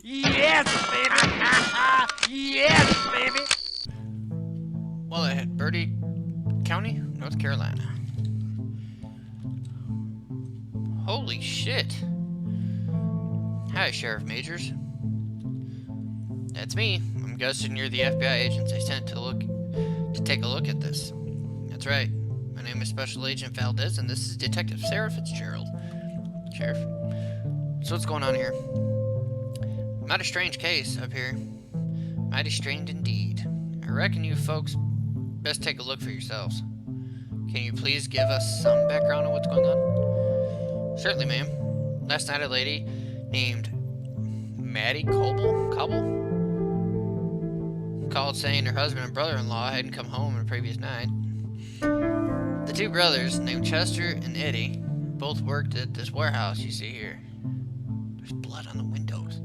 Yes, baby! Yes, baby! Well ahead, Bertie County, North Carolina. Holy shit. Hi, Sheriff Majors. That's me. I'm guessing you're the FBI agents I sent to take a look at this. That's right. My name is Special Agent Valdez, and this is Detective Sarah Fitzgerald. Sheriff. So what's going on here? Mighty strange case up here. Mighty strange indeed. I reckon you folks best take a look for yourselves. Can you please give us some background on what's going on? Certainly, ma'am. Last night a lady named Maddie Cobble called saying her husband and brother-in-law hadn't come home the previous night. The two brothers, named Chester and Eddie, both worked at this warehouse you see here. There's blood on the windows.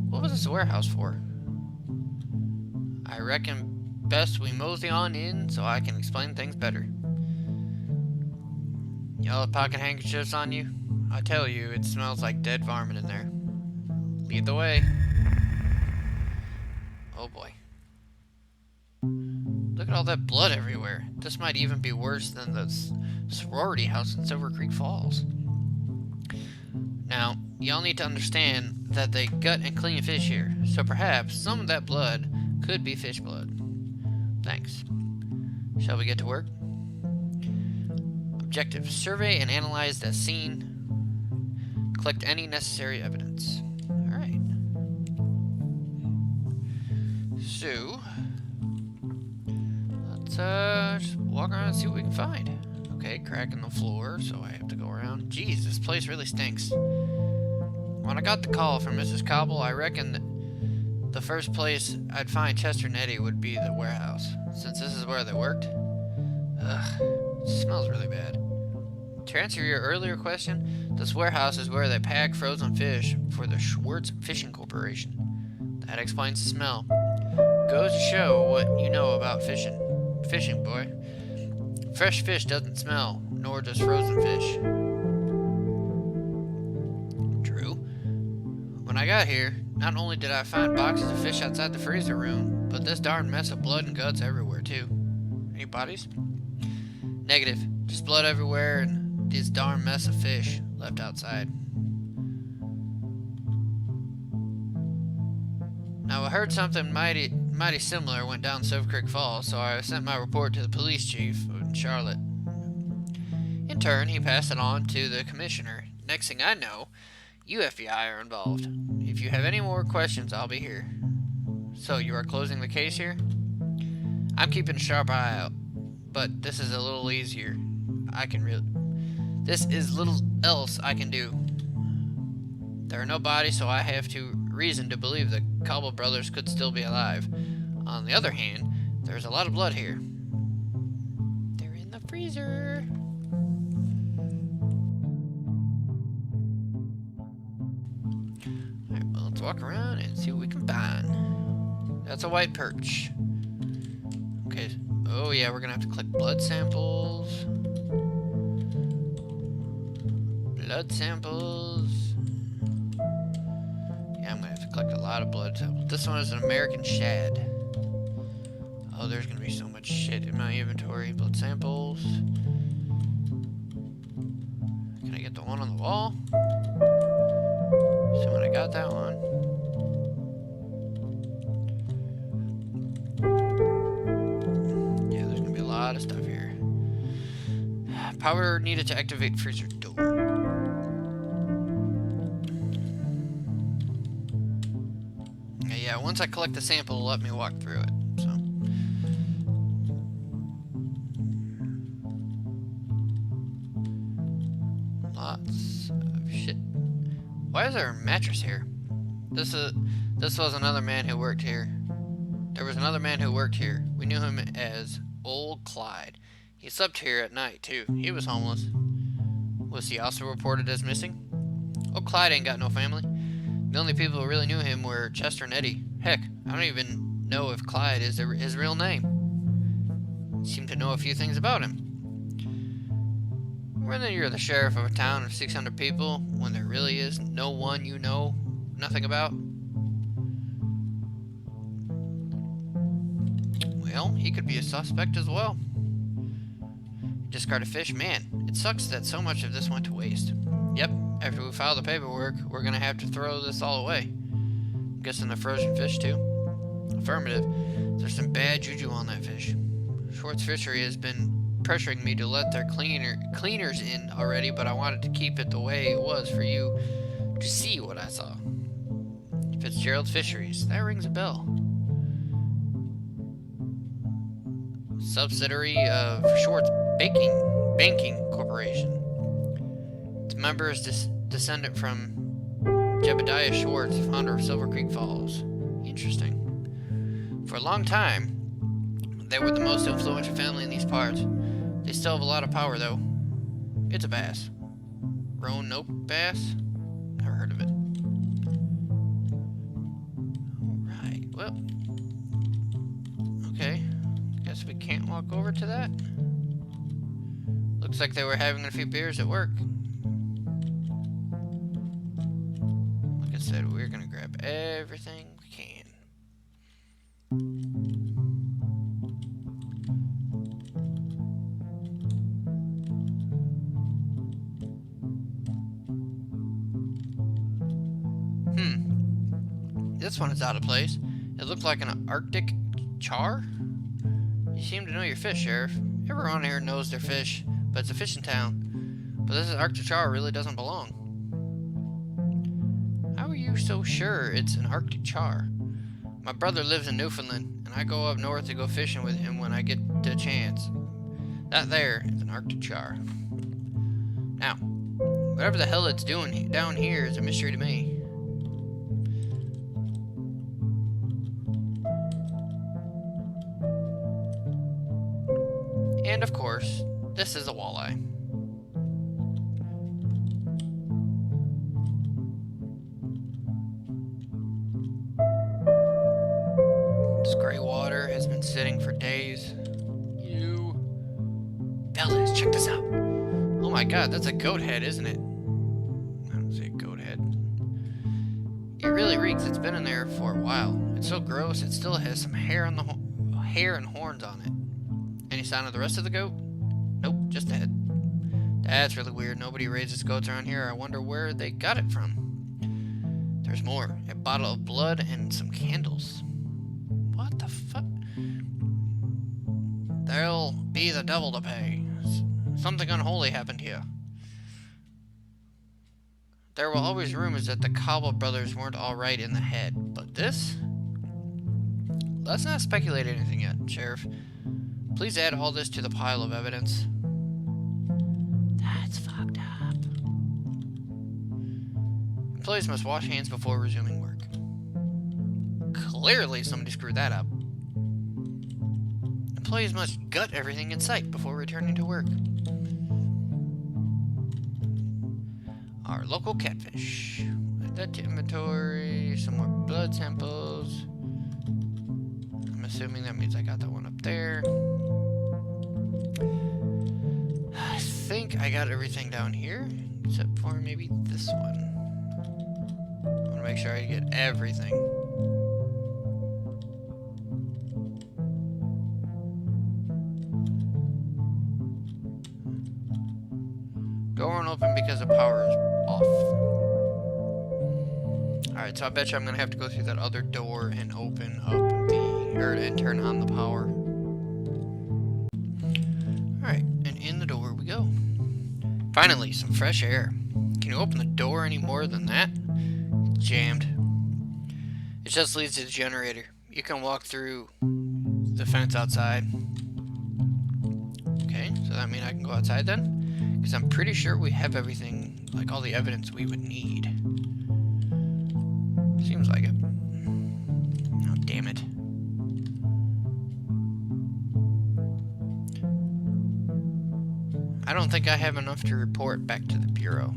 What was this warehouse for? I reckon best we mosey on in so I can explain things better. Y'all have pocket handkerchiefs on you? I tell you, it smells like dead varmint in there. Lead the way. Oh boy. Look at all that blood everywhere. This might even be worse than the sorority house in Silver Creek Falls. Now, y'all need to understand that they gut and clean fish here, so perhaps some of that blood could be fish blood. Thanks. Shall we get to work? Objective: survey and analyze the scene. Collect any necessary evidence. Alright. So, let's just walk around and see what we can find. Okay, crack in the floor, so I have to go around. Jeez, this place really stinks. When I got the call from Mrs. Cobble, I reckoned the first place I'd find Chester and Eddie would be the warehouse, since this is where they worked. Ugh, it smells really bad. To answer your earlier question, this warehouse is where they pack frozen fish for the Schwartz Fishing Corporation. That explains the smell. Goes to show what you know about fishing. Fishing, boy. Fresh fish doesn't smell, nor does frozen fish. True. When I got here, not only did I find boxes of fish outside the freezer room, but this darn mess of blood and guts everywhere, too. Any bodies? Negative. Just blood everywhere and this darn mess of fish left outside. Now, I heard something mighty similar went down Silver Creek Falls, so I sent my report to the police chief in Charlotte. In turn, he passed it on to the commissioner. Next thing I know, you FBI are involved. If you have any more questions, I'll be here. So, you are closing the case here? I'm keeping a sharp eye out, but this is a little easier. This is little else I can do. There are no bodies, so I have reason to believe the Cobble brothers could still be alive. On the other hand, there's a lot of blood here. They're in the freezer. Alright, well, let's walk around and see what we can find. That's a white perch. Okay. Oh yeah, we're gonna have to collect blood samples. Blood samples. Yeah, I'm gonna have to collect a lot of blood samples. This one is an American shad. Oh, there's gonna be so much shit in my inventory. Blood samples. Can I get the one on the wall? So when I got that one. Yeah, there's gonna be a lot of stuff here. Power needed to activate freezer door. Yeah, once I collect the sample, it'll let me walk through it. So. Lots of shit. Why is there a mattress here? This was another man who worked here. There was another man who worked here. We knew him as Old Clyde. He slept here at night, too. He was homeless. Was he also reported as missing? Old Clyde ain't got no family. The only people who really knew him were Chester and Eddie. Heck, I don't even know if Clyde is his real name. Seem to know a few things about him. When you're the sheriff of a town of 600 people, when there really is no one you know nothing about? Well, he could be a suspect as well. Discarded fish. Man, it sucks that so much of this went to waste. Yep, after we file the paperwork, we're gonna have to throw this all away. Guessing the frozen fish, too? Affirmative. There's some bad juju on that fish. Schwartz Fishery has been pressuring me to let their cleaners in already, but I wanted to keep it the way it was for you to see what I saw. Fitzgerald Fisheries. That rings a bell. Subsidiary of Schwartz Banking Corporation. Its member is descendant from Jebediah Schwartz, founder of Silver Creek Falls. Interesting. For a long time, they were the most influential family in these parts. They still have a lot of power, though. It's a bass. Roanoke bass? Never heard of it. Alright, well. Okay. Guess we can't walk over to that. Looks like they were having a few beers at work. Like I said, we're gonna grab everything we can. This one is out of place. It looked like an Arctic char. You seem to know your fish, Sheriff. Everyone here knows their fish, but it's a fishing town. But this Arctic char really doesn't belong. How are you so sure it's an Arctic char? My brother lives in Newfoundland, and I go up north to go fishing with him when I get the chance. That there is an Arctic char. Now, whatever the hell it's doing down here is a mystery to me. And of course, this is a walleye. This gray water has been sitting for days. Fellas, check this out. Oh my god, that's a goat head, isn't it? I don't see a goat head. It really reeks. It's been in there for a while. It's so gross, it still has some hair on the hair and horns on it. Any sign of the rest of the goat? Nope, just the head. That's really weird. Nobody raises goats around here. I wonder where they got it from. There's more. A bottle of blood and some candles. What the fuck? There'll be the devil to pay. Something unholy happened here. There were always rumors that the Cobble brothers weren't alright in the head, but this? Let's not speculate anything yet, Sheriff. Please add all this to the pile of evidence. That's fucked up. Employees must wash hands before resuming work. Clearly somebody screwed that up. Employees must gut everything in sight before returning to work. Our local catfish. Add that to inventory. Some more blood samples. I'm assuming that means I got that one up there. I think I got everything down here, except for maybe this one. I want to make sure I get everything. Door won't open because the power is off. Alright, so I bet you I'm going to have to go through that other door and open up and turn on the power. Alright, and in the door we go. Finally, some fresh air. Can you open the door any more than that? It's jammed. It just leads to the generator. You can walk through the fence outside. Okay, so that means I can go outside then? Because I'm pretty sure we have everything, like all the evidence we would need. Seems like it. Oh, damn it. I don't think I have enough to report back to the Bureau.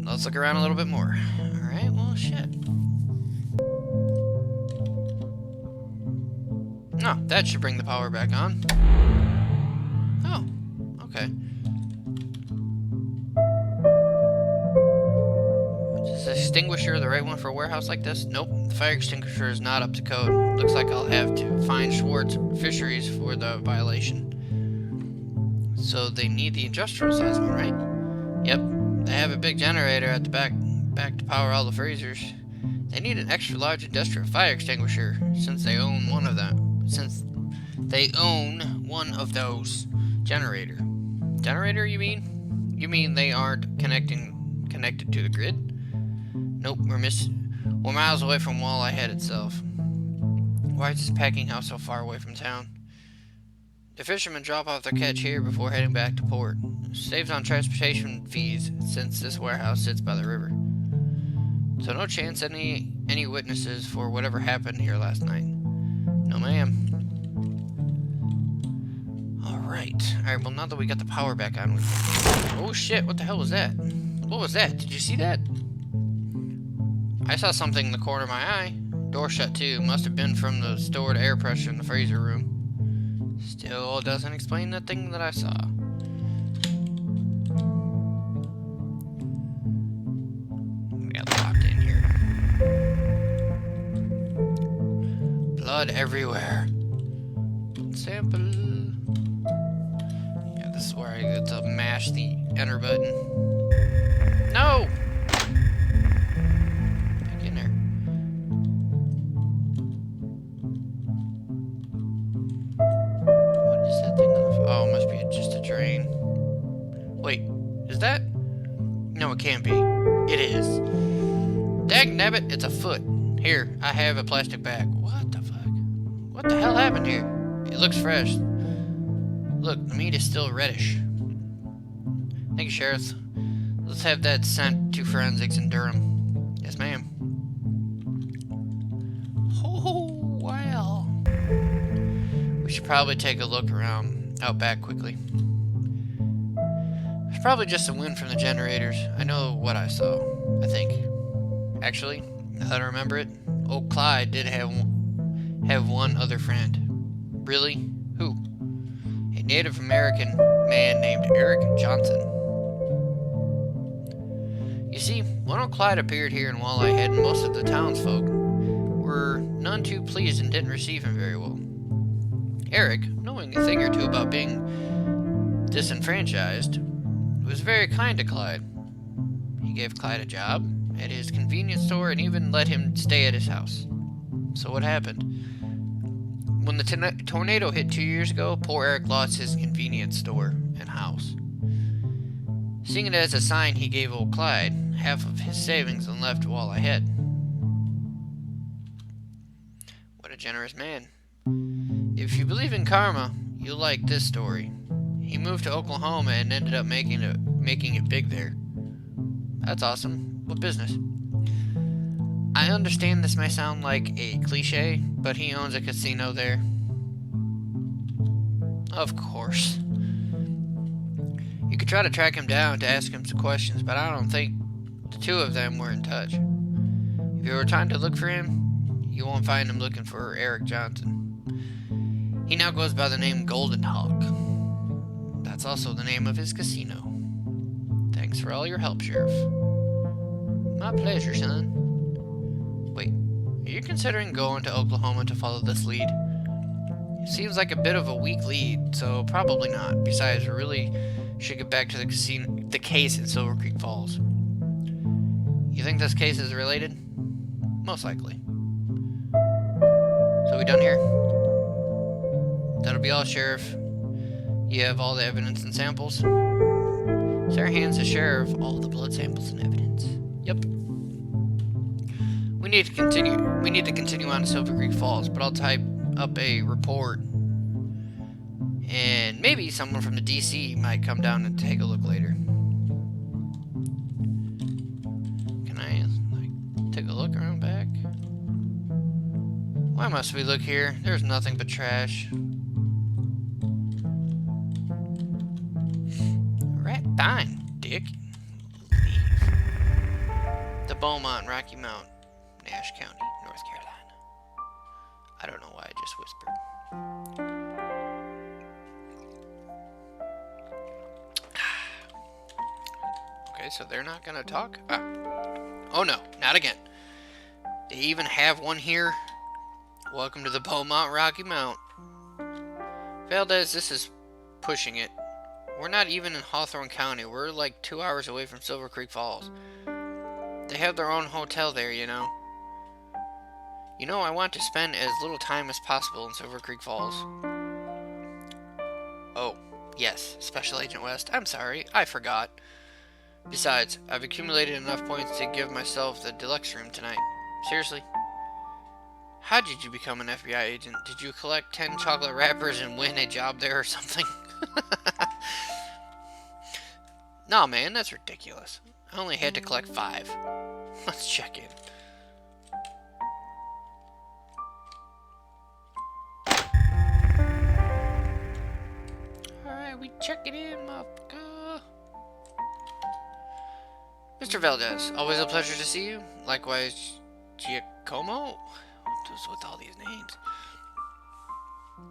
Let's look around a little bit more. Alright, well, shit. No, that should bring the power back on. Oh, okay. Is this extinguisher the right one for a warehouse like this? Nope, the fire extinguisher is not up to code. Looks like I'll have to find Schwartz Fisheries for the violation. So they need the industrial size one, right? Yep, they have a big generator at the back to power all the freezers. They need an extra large industrial fire extinguisher since they own one of them. Since they own one of those generator. Generator, you mean? You mean they aren't connected to the grid? Nope, we're miles away from Walleye Head itself. Why is this packing house so far away from town? The fishermen drop off their catch here before heading back to port. Saves on transportation fees since this warehouse sits by the river. So no chance any witnesses for whatever happened here last night. No ma'am. Alright, well now that we got the power back on, oh shit, what the hell was that? What was that? Did you see that? I saw something in the corner of my eye. Door shut too. Must have been from the stored air pressure in the freezer room. Still doesn't explain the thing that I saw. We got locked in here. Blood everywhere. Sample. Yeah, this is where I get to mash the enter button. No! Back in there. What is that thing on the oh, it must be just a drain. Wait, is that? No, it can't be. It is. Dagnabbit, it's a foot. Here, I have a plastic bag. What the fuck? What the hell happened here? It looks fresh. Look, the meat is still reddish. Thank you, Sheriff. Let's have that sent to forensics in Durham. Yes, ma'am. Oh, well. We should probably take a look around out back quickly. It's probably just a wind from the generators. I know what I saw, I think. Actually, now that I remember it, old Clyde did have one other friend. Really? Who? A Native American man named Eric Johnson. You see, when old Clyde appeared here in Walleye Head, most of the townsfolk were none too pleased and didn't receive him very well. Eric, knowing a thing or two about being disenfranchised, was very kind to Clyde. He gave Clyde a job at his convenience store and even let him stay at his house. So what happened? When the tornado hit 2 years ago, poor Eric lost his convenience store and house. Seeing it as a sign, he gave old Clyde half of his savings and left Walleye Head. What a generous man. If you believe in karma, you'll like this story. He moved to Oklahoma and ended up making it big there. That's awesome. What business? I understand this may sound like a cliche, but he owns a casino there. Of course. You could try to track him down to ask him some questions, but I don't think the two of them were in touch. If you were trying to look for him, you won't find him looking for Eric Johnson. He now goes by the name Golden Hawk. That's also the name of his casino. Thanks for all your help, Sheriff. My pleasure, son. Wait, are you considering going to Oklahoma to follow this lead? It seems like a bit of a weak lead, so probably not. Besides, we really should get back to the case in Silver Creek Falls. You think this case is related? Most likely. So we done here? That'll be all, Sheriff. You have all the evidence and samples. Sarah hands the sheriff all the blood samples and evidence. Yep. We need to continue on to Silver Creek Falls, but I'll type up a report. And maybe someone from the DC might come down and take a look later. Can I, take a look around back? Why must we look here? There's nothing but trash. Rat dime, dick. Leave. The Beaumont Rocky Mount, Nash County, North Carolina. I don't know why I just whispered. Okay, so they're not gonna talk? Oh no, not again. They even have one here. Welcome to the Beaumont Rocky Mount. Valdez, this is pushing it. We're not even in Hawthorne County. We're like 2 hours away from Silver Creek Falls. They have their own hotel there, you know. You know, I want to spend as little time as possible in Silver Creek Falls. Oh, yes, Special Agent West. I'm sorry, I forgot. Besides, I've accumulated enough points to give myself the deluxe room tonight. Seriously? How did you become an FBI agent? Did you collect 10 chocolate wrappers and win a job there or something? Nah, man, that's ridiculous. I only had to collect 5. Let's check in. Alright, we checking in, motherfucker. Mr. Valdez, always a pleasure to see you. Likewise, Giacomo? What's with all these names?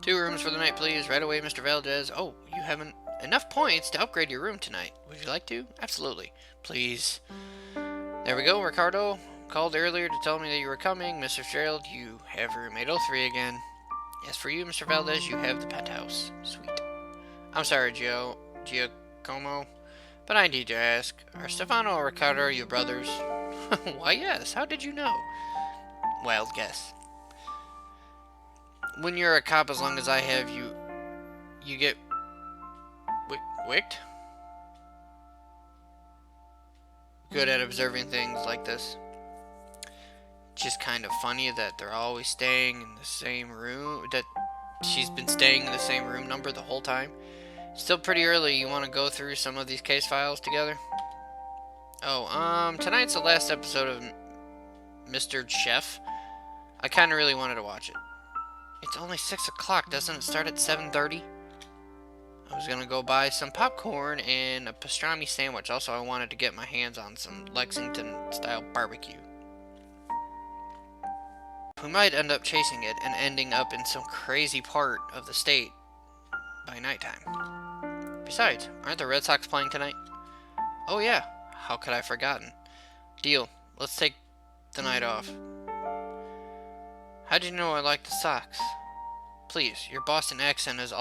2 rooms for the night, please. Right away, Mr. Valdez. Oh, you haven't enough points to upgrade your room tonight. Would you like to? Absolutely. Please. There we go. Ricardo called earlier to tell me that you were coming. Mr. Fitzgerald, you have room 803 again. As for you, Mr. Valdez, you have the penthouse. Sweet. I'm sorry, Giacomo, but I need to ask, are Stefano or Ricardo your brothers? Why, yes. How did you know? Wild guess. When you're a cop, as long as I have you, you get wicked? Good at observing things like this. Just kind of funny that they're always staying in the same room, that she's been staying in the same room number the whole time. Still pretty early. You want to go through some of these case files together? Oh, tonight's the last episode of Mr. Chef. I kind of really wanted to watch it. It's only 6 o'clock. Doesn't it start at 7:30? I was going to go buy some popcorn and a pastrami sandwich. Also, I wanted to get my hands on some Lexington-style barbecue. We might end up chasing it and ending up in some crazy part of the state by nighttime. Besides, aren't the Red Sox playing tonight? Oh yeah, how could I have forgotten? Deal, let's take the night off. How did you know I like the Sox? Please, your Boston accent is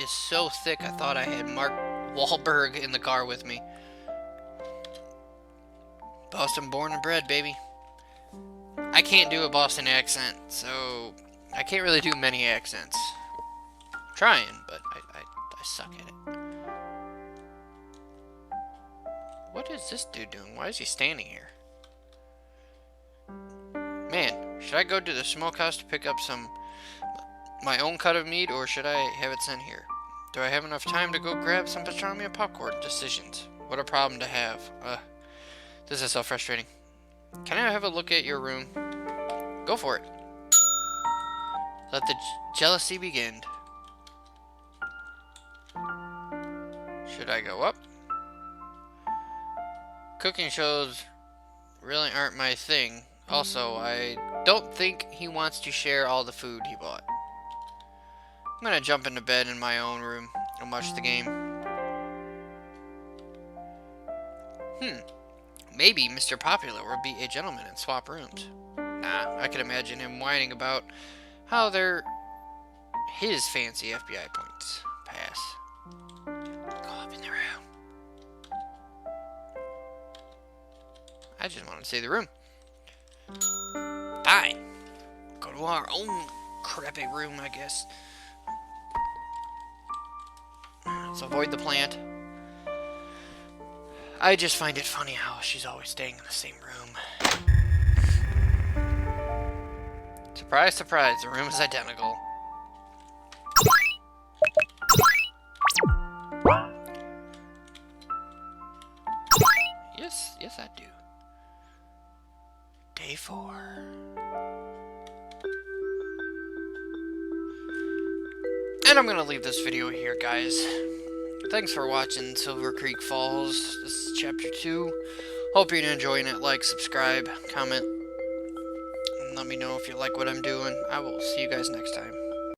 so thick I thought I had Mark Wahlberg in the car with me. Boston born and bred, baby. I can't do a Boston accent, so I can't really do many accents. I'm trying, but I suck at it. What is this dude doing? Why is he standing here? Man, should I go to the smokehouse to pick up my own cut of meat, or should I have it sent here? Do I have enough time to go grab some pastrami and popcorn? Decisions. What a problem to have. This is so frustrating. Can I have a look at your room? Go for it. Let the jealousy begin. Should I go up? Cooking shows really aren't my thing. Also, I don't think he wants to share all the food he bought. I'm gonna jump into bed in my own room and watch the game. Maybe Mr. Popular will be a gentleman and swap rooms. Nah, I can imagine him whining about how they're his fancy FBI points. Pass. Go up in the room. I just want to see the room. Fine. Go to our own crappy room, I guess. Let's avoid the plant. I just find it funny how she's always staying in the same room. Surprise, surprise, the room is identical. Yes, I do. Day 4. And I'm gonna leave this video here, guys. Thanks for watching Silver Creek Falls. This is Chapter 2. Hope you're enjoying it. Like, subscribe, comment, and let me know if you like what I'm doing. I will see you guys next time.